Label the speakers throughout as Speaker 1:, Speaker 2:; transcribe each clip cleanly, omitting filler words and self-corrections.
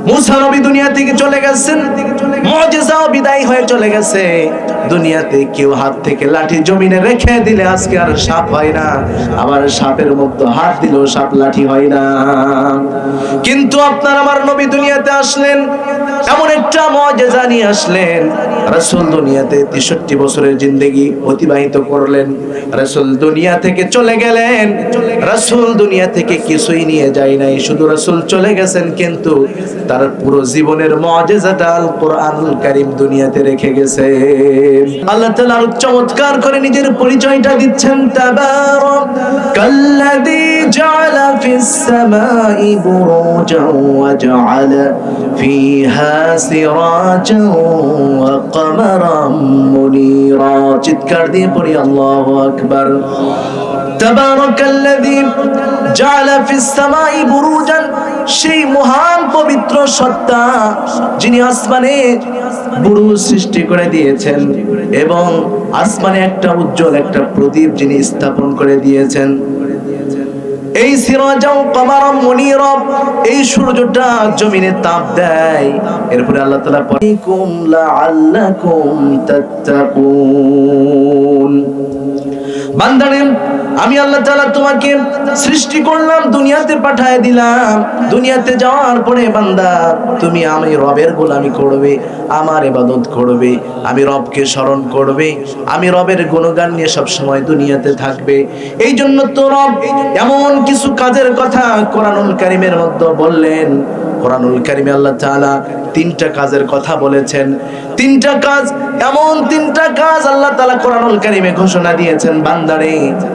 Speaker 1: মুসা নবী দুনিয়া থেকে চলে গেছেন, মুজিজাও বিদায় হয়ে চলে গেছে। দুনিয়াতে কেউ হাত থেকে লাঠি জমিনে রেখে দিলে আজকে আর সাপ হয় না, আবার সাপের মধ্যে হাত দিলেও সাপ লাঠি হয় না। কিন্তু আপনার আমার নবী দুনিয়াতে আসলেন, এমন একটা মুজিজা নিয়ে আসলেন। রাসূল দুনিয়াতে 63 বছরের জিন্দেগি অতিবাহিত করলেন। রাসূল দুনিয়া থেকে চলে গেলেন, রাসূল দুনিয়া থেকে কিছুই নিয়ে যায় নাই, শুধু রাসূল চলে গেছেন কিন্তু তার পুরো জীবনের মুজিজাটা আল কোরআনুল কারীম দুনিয়াতে রেখে গেছে। আল্লাহ তাআলা আরো চমৎকার করে নিজের পরিচয়টা দিচ্ছেন, তাবারাকাল্লাযী জাআলা ফিস সামাই বুরুজান ওয়া জাআলা ফিহা সিরাজান ওয়া কমারাম মুনীরা। চিৎকার দিয়ে পড়ি আল্লাহু আকবার। তাবারাকাল্লাযী জাআলা ফিস সামাই বুরুজান, সেই মহান পবিত্র সত্তা যিনি আসমানে বুরুজ সৃষ্টি করে দিয়েছেন এবং আসমানে একটা উজ্জ্বল একটা প্রদীপ যিনি স্থাপন করে দিয়েছেন। এই সিরাজাও কমারাম মুনীরা, এই সূর্যটা জমিনে তাপ দেয়। এরপরে আল্লাহ তাআলা বলেন লাআল্লাকুম তাত্তাকুন। বান্দারে, আমি আল্লাহ তাআলা তোমাকে সৃষ্টি করলাম, দুনিয়াতে পাঠিয়ে দিলাম। দুনিয়াতে যাওয়ার পরে বান্দা তুমি আমি রবের গোলামি করবে, আমার ইবাদত করবে, আমি রবকে স্মরণ করবে, আমি রবের গুণগান নিয়ে সব সময় দুনিয়াতে থাকবে। এই জন্য তো রব এমন কিছু কাজের কথা কোরআনুল কারীমের মধ্যে বললেন। কোরআনুল কারীমে আল্লাহ তাআলা 3টা কাজের কথা বলেছেন। 3টা কাজ, এমন 3টা কাজ আল্লাহ তাআলা কোরআনুল কারীমে ঘোষণা দিয়েছেন। বান্দারে,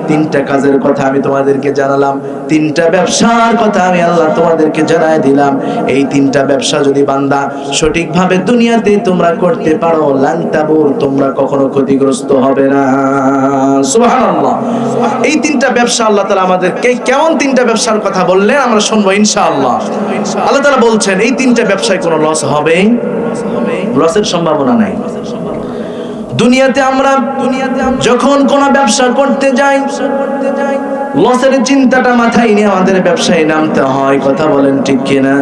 Speaker 1: 3টা কাজের কথা আমি তোমাদেরকে জানালাম, 3টা ব্যবসার কথা আমি আল্লাহ তোমাদেরকে জানাই দিলাম। এই 3টা ব্যবসা যদি বান্দা সঠিকভাবে দুনিয়াতে তোমরা করতে পারো, লান তাবুর, তোমরা কখনো ক্ষতিগ্রস্ত হবে না। সুবহানাল্লাহ। এই 3টা ব্যবসা আল্লাহ তাআলা আমাদেরকে কেমন 3টা ব্যবসার কথা বললেন আমরা শুনবো ইনশাআল্লাহ। আল্লাহ তাআলা বলছেন এই 3টা ব্যবসায় কোনো লস হবে, লসের সম্ভাবনা নাই। দুনিয়াতে আমরা যখন কোনো ব্যবসা করতে যাই, লসের চিন্তাটা মাথায় নিয়ে আমাদের ব্যবসায় নামতে হয়। কথা বলেন ঠিক কিনা?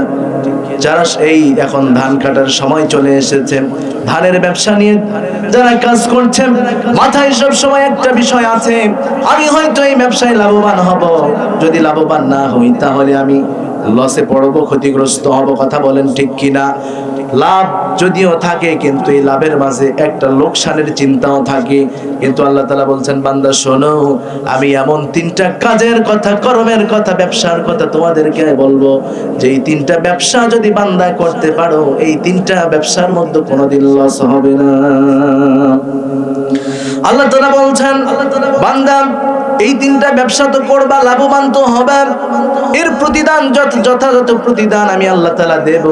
Speaker 1: যারা এই এখন ধান কাটার সময় চলে এসেছে, ধানের ব্যবসা নিয়ে যারা কাজ করছেন, মাথায় সব সময় একটা বিষয় আছে, আমি হয়তো এই ব্যবসায় লাভবান হব, যদি লাভবান না হই তাহলে আমি লসে পড়বো, ক্ষতিগ্রস্ত হব। কথা বলেন ঠিক কিনা? লাভ যদিও থাকে কিন্তু এই লাভের মাঝে একটা লোকসানের চিন্তাও থাকে। কিন্তু আল্লাহ তাআলা বলছেন, বান্দা শোনো, আমি এমন 3টা কাজের কথা, কর্মের কথা, ব্যবসার কথা তোমাদেরকে বলবো, যে এই 3টা ব্যবসা যদি বান্দা করতে পারো, এই 3টা ব্যবসার মধ্যে কোনোদিন লস হবে না। আল্লাহ তাআলা বলছেন, বান্দা এই 3টা ব্যবসা তো করবা, লাভবান তো হবে, এর প্রতিদান যথাযথ প্রতিদান আমি আল্লাহ তাআলা দেব।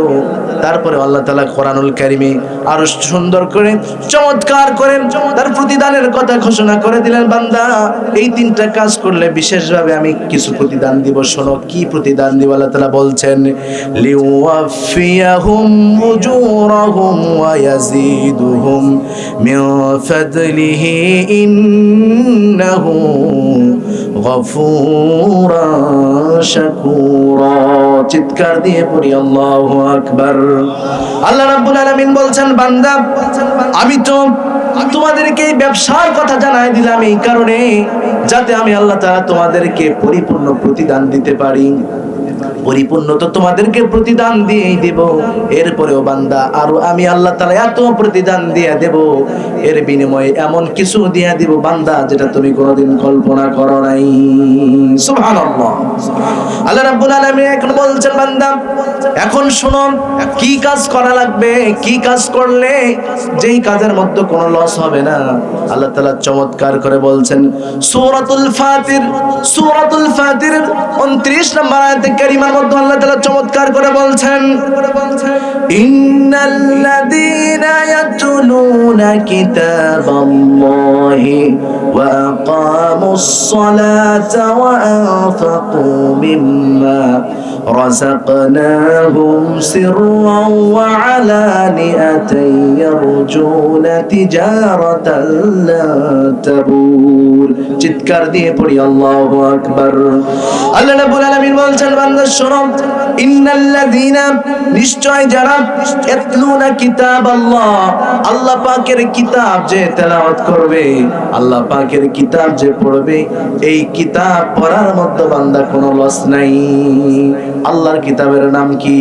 Speaker 1: তারপরে আল্লাহ তাআলা কোরআনুল কারীমে আরো সুন্দর করে চমৎকার করে তার প্রতিদানের কথা ঘোষণা করে দিলেন। বান্দা এই 3টা কাজ করলে বিশেষভাবে আমি কিছু প্রতিদান দিব। শোনো কি প্রতিদান দিব। আল্লাহ তাআলা বলছেন, লিওয়াফিয়াহুম উজুরাহুম ওয়া ইয়াজিদুহুম মিন ফাদলিহি ইন্নাহু গফুরা শাকুরা। চিৎকার দিয়ে পড়ি আল্লাহু আকবার। আল্লাহ রাব্বুল আলামিন বলছেন, বান্দা আমি তো তোমাদেরকে ব্যবসার কথা জানাই দিলাম এই কারণে, যাতে আমি আল্লাহ তাআলা তোমাদেরকে পরিপূর্ণ প্রতিদান দিতে পারি। পরিপূর্ণ তো তোমাদেরকে প্রতিদান দিয়েই দেব। এরপরেও বান্দা আরো আমি আল্লাহ তাআলা এত প্রতিদান দিয়ে দেব, এর বিনিময়ে এমন কিছু দিয়ে দেব বান্দা যেটা তুমি কোনোদিন কল্পনা করো নাই। সুবহানাল্লাহ। আল্লাহ রাব্বুল আলামিন এখন বলছেন, বান্দা এখন শোনো কি কাজ করা লাগবে, কি কাজ করলে যেই কাজের মধ্যে কোনো লস হবে না। আল্লাহ তাআলা চমৎকার করে বলছেন, সূরাতুল ফাতির 29 নম্বর আয়াতে কারিমার মধ্যে আল্লাহ তাআলা চমৎকার করে বলছেন, ইন্নাল্লাযীনা ইয়াতলুনা কিতাবাল্লাহি ওয়া আকামুস সালাতা ওয়া আনফাকু মিম্মা رزقناهم سرا وعلانية يرجون تجارة لا تبور চিৎকার দিয়ে পড়ি আল্লাহু আকবার। আল্লাহ রাব্বুল আলামিন বলছেন বান্দা শোনো, ইন্নাল্লাযীনা নিশ্চয় যারা ইয়াতলুনা কিতাবাল্লাহ আল্লাহ পাকের কিতাব যে তেলাওয়াত করবে, আল্লাহ পাকের কিতাব যে পড়বে, এই কিতাব পড়ার মধ্যে বান্দা কোনো লস নাই। আল্লাহর কিতাবের নাম কি?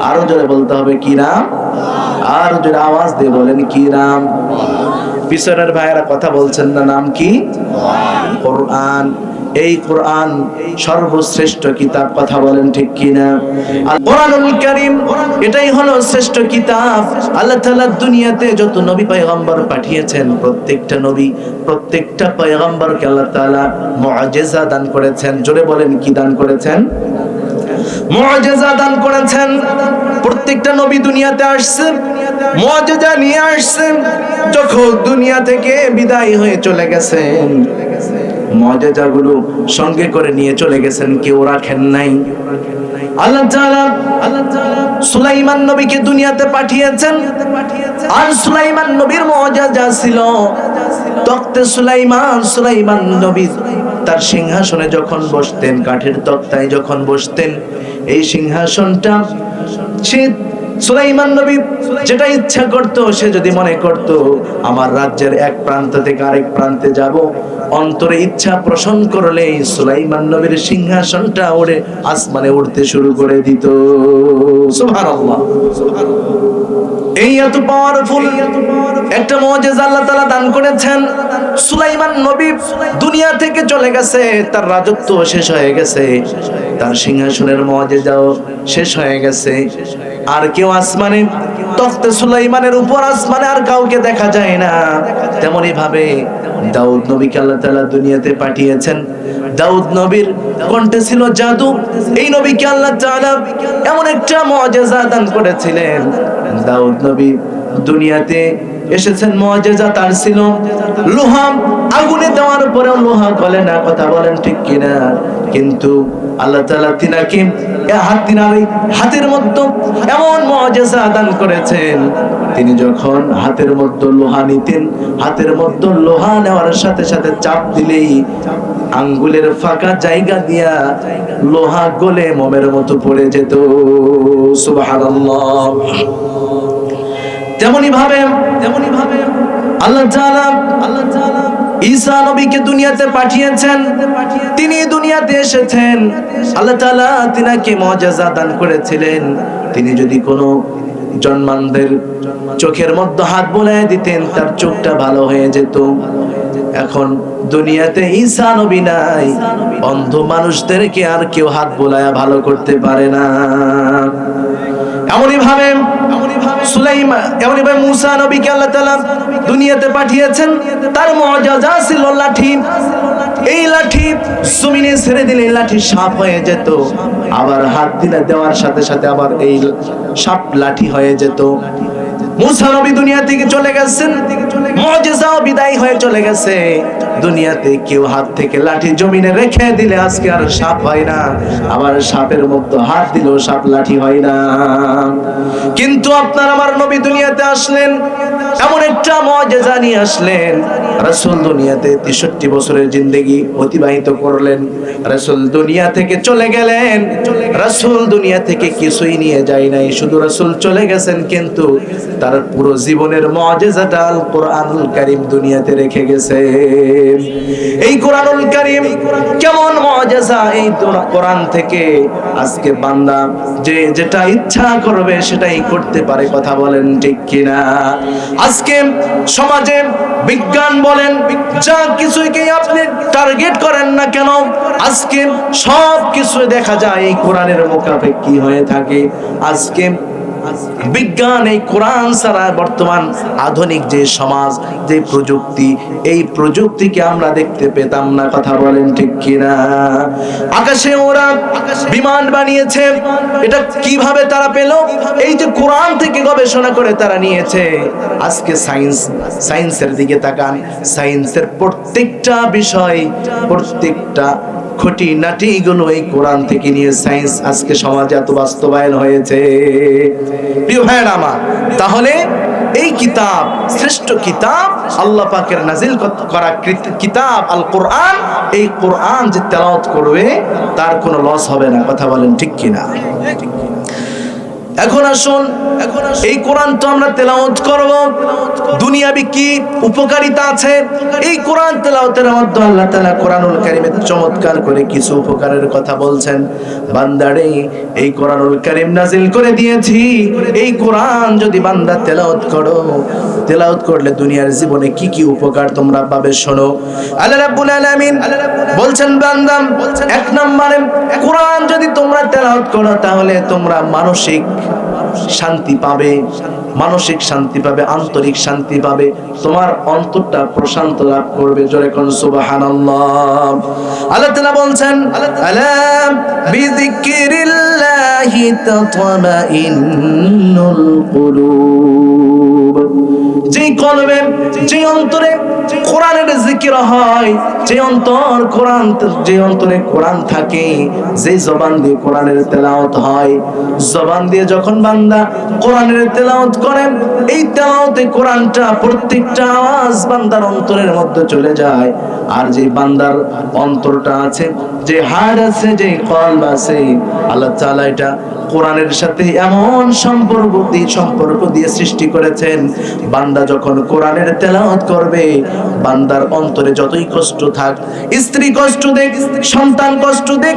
Speaker 1: আরো জোরে বলতে হবে কি নাম? আর জোরে আওয়াজ দিয়ে বলেন কি নাম? পিছনের ভাইয়েরা কথা বলছেন না, নাম কি? কোরআন। এই কোরআন সর্বশ্রেষ্ঠ কিতাব, কথা বলেন ঠিক কিনা? আল কোরআনুল কারীম এটাই হলো শ্রেষ্ঠ কিতাব। আল্লাহ তাআলা দুনিয়াতে যত নবী পয়গম্বর পাঠিয়েছেন, প্রত্যেকটা নবী প্রত্যেকটা পয়গম্বরকে আল্লাহ তাআলা মুআজিজা দান করেছেন। জোরে বলেন কি দান করেছেন? মুআজিজা দান করেছেন। প্রত্যেকটা নবী দুনিয়াতে আসছে মুআজিজা নিয়ে আসছেন। যখন দুনিয়া থেকে বিদায় হয়ে চলে গেছেন, মুআজিজাগুলো সঙ্গে করে নিয়ে চলে গেছেন, কেউ রাখেন নাই। আল্লাহ তাআলা সুলাইমান নবীকে দুনিয়াতে পাঠিয়েছেন, আর সুলাইমান নবীর মুআজিজা ছিল তখতে সুলাইমান। সুলাইমান নবী তার সিংহাসনে যখন বসতেন, কাঠের তক্তায় যখন বসতেন, এই সিংহাসনটা সে সুলাইমান নবী যেটা ইচ্ছা করত, সে যদি মনে করত আমার রাজ্যের এক প্রান্ত থেকে আরেক প্রান্তে যাব, অন্তরে ইচ্ছা পোষণ করলে সুলাইমান নবীর সিংহাসনটা উড়ে আসমানে উঠতে শুরু করে দিত। সুবহানাল্লাহ। এই এত পাওয়ারফুল একটা মুআজিজা আল্লাহ তাআলা দান করেছেন। সুলাইমান নবী দুনিয়া থেকে চলে গেছে, তার রাজত্ব শেষ হয়ে গেছে, তার সিংহাসনের মুআজিজাও শেষ হয়ে গেছে। আর কেউ আসমানে তখতে সুলাইমানের উপর আসমানে আর কাউকে দেখা যায় না। তেমনি ভাবে দাউদ নবীকে আল্লাহ তাআলা দুনিয়াতে পাঠিয়েছেন। দাউদ নবীর কণ্ঠে ছিল জাদু। এই নবীকে আল্লাহ তাআলা এমন একটা মুআজিজা দান করেছিলেন। দাউদ নবী দুনিয়াতে এসেছেন, মুআজিজা তার ছিল লোহা আগুনে দেওয়ার পরেও লোহা গলে না, কথা বলেন ঠিক কিনা? কিন্তু আল্লাহ তাআলা তিনাকে হাতের মধ্যে এমন মুআজিজা দান করেছেন, তিনি যখন হাতের মধ্যে লোহা নিতেন, হাতের মধ্যে লোহা নেওয়ার সাথে সাথে চাপ দিলেই আঙ্গুলের ফাঁকা জায়গা দিয়া লোহা গলে মোমের মতো পড়ে যেত। সুবহানাল্লাহ। তেমনি ভাবে আল্লাহ তাআলা ঈসা নবীকে দুনিয়াতে পাঠিয়েছেন। তিনি দুনিয়াতে এসেছেন, আল্লাহ তাআলা তিনাকে মুআজিজা দান করেছিলেন। তিনি যদি কোনো জন্মানদের চোখের মধ্যে হাত বোলায় দিতেন, তার চোখটা ভালো হয়ে যেত। এখন দুনিয়াতে ঈসা নবী নাই, অন্ধ মানুষদেরকে আর কেউ হাত বোলায়া ভালো করতে পারে না। এমনই ভাবে মুসা নবীকে আল্লাহ তাআলা দুনিয়াতে পাঠিয়েছেন। তার মুআজিজা ছিল লাঠি। এই লাঠি জমিনে ছেড়ে দিলে লাঠি সাপ হয়ে যেত, আবার হাত দিলে দেওয়ার সাথে সাথে আবার এই সাপ লাঠি হয়ে যেত। মুসা নবী দুনিয়া থেকে চলে গেছেন, মুআজিজাও বিদায় হয়ে চলে গেছে। দুনিয়াতে কেউ হাত থেকে লাঠি জমিনে রেখে দিলে আজকে আর সাপ হয় না, আবার সাপের মধ্যে হাত দিলেও সাপ লাঠি হয় না। কিন্তু আপনার আমার নবী দুনিয়াতে আসলেন, এমন একটা মুআজিজা নিয়ে আসলেন। রাসূল দুনিয়াতে 63 বছরের জিন্দেগি অতিবাহিত করলেন। রাসূল দুনিয়া থেকে চলে গেলেন। রাসূল দুনিয়া থেকে কিছুই নিয়ে যায় নাই, শুধু রাসূল চলে গেছেন, কিন্তু তার পুরো জীবনের মুআজিজাটা আল কোরআনুল কারীম দুনিয়াতে রেখে গেছে। এই কোরআনুল কারীম কেমন মুআজিজা! এই কোরআন থেকে আজকে বান্দা যে যেটা ইচ্ছা করবে সেটাই করতে পারে, কথা বলেন ঠিক কিনা? আজকে সমাজে বিজ্ঞান বলেন, যা কিছুকে আপনি টার্গেট করেন না কেন, আজকে সব কিছু দেখা যায় এই কোরআনের মুখাপেক্ষী হয়ে থাকে। আজকে বিজ্ঞান এই কোরআন ছাড়া বর্তমান আধুনিক যে সমাজ, যে প্রযুক্তি, এই প্রযুক্তিকে আমরা দেখতে পেতাম না, কথা বলেন ঠিক কিনা? আকাশে ওরা বিমান বানিয়েছে, এটা কিভাবে তারা পেল? এই যে কোরআন থেকে গবেষণা করে তারা নিয়েছে। আজকে সায়েন্সের দিকে তাকান, সায়েন্সের প্রত্যেকটা বিষয়, প্রত্যেকটা খুঁটিনাটি গুলো এই কোরআন থেকে নিয়ে সায়েন্স আজকে সমাজে এত বাস্তবায়ন হয়েছে। প্রিয় ভাইয়েরা আমার, তাহলে এই কিতাব শ্রেষ্ঠ কিতাব, আল্লাহ পাকের নাজিল করা কিতাব আল কোরআন। এই কোরআন যে তেলাওয়াত করবে তার কোনো লস হবে না। কথা বলেন ঠিক কিনা? এখন আসুন, এই কোরআন তো আমরা তেলাওয়াত করব, দুনিয়াবি কি উপকারিতা আছে এই কোরআন তেলাওয়াতের মাধ্যমে? আল্লাহ তাআলা কোরআনুল কারীমে চমৎকার করে কিছু উপকারের কথা বলছেন। বান্দারে, এই কোরআনুল কারীম নাজিল করে দিয়েছি, এই কোরআন যদি বান্দা তেলাওয়াত করো, তেলাওয়াত করলে দুনিয়ার জীবনে কি কি উপকার তোমরা পাবে শোনো। আল্লাহ রাব্বুল আলামিন বলছেন, বান্দা, এক নম্বরে কোরআন যদি তোমরা তেলাওয়াত করো তাহলে তোমরা মানসিক শান্তি পাবে, মানসিক শান্তি পাবে, আন্তরিক শান্তি পাবে, তোমার অন্তরটা প্রশান্ত লাভ করবে। জোরে কোন সুবহানাল্লাহ। আল্লাহ তাআলা বলছেন, আলা বিযিকরিল্লাহি তাতমাইন্নুল কুলুব। যে কলবে, যে অন্তরে কোরআনের জিকির হয়, যে অন্তরে কোরআন থাকে, যে জবান দিয়ে কোরআনের তেলাওয়াত হয়, জবান দিয়ে যখন বান্দা কোরআনের তেলাওয়াত করে, এই তেলাওয়াতে কোরআনটা প্রত্যেকটা আওয়াজ বান্দার অন্তরের মধ্যে চলে যায়। আর যে বান্দার অন্তরটা আছে, যে হাড় আছে, যে কলব আছে, আল্লাহ তাআলা এটা কোরআনের সাথে এমন সম্পর্ক দিয়ে সৃষ্টি করেছেন। বান্দা যখন কোরআনের তেলাওয়াত করবে, বান্দার অন্তরে যতই কষ্ট থাক, স্ত্রী কষ্ট দেখ, সন্তান কষ্ট দেখ,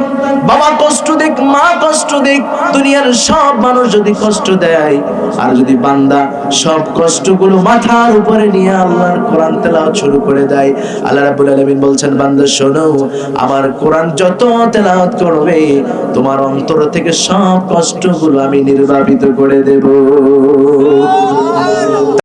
Speaker 1: বাবা কষ্ট দেখ, মা কষ্ট দেখ, দুনিয়ার সব মানুষ যদি কষ্ট দেয়, আর যদি বান্দা সব কষ্টগুলো মাথার উপরে নিয়ে আল্লাহর কোরআন তেলাওয়াত শুরু করে দেয়, আল্লাহ রাব্বুল আলামিন বলছেন, বান্দা শোনো, আমার কোরআন যত তেলাওয়াত করবে তোমার অন্তর থেকে সব কষ্টগুলো আমি নির্বাপিত করে দেব।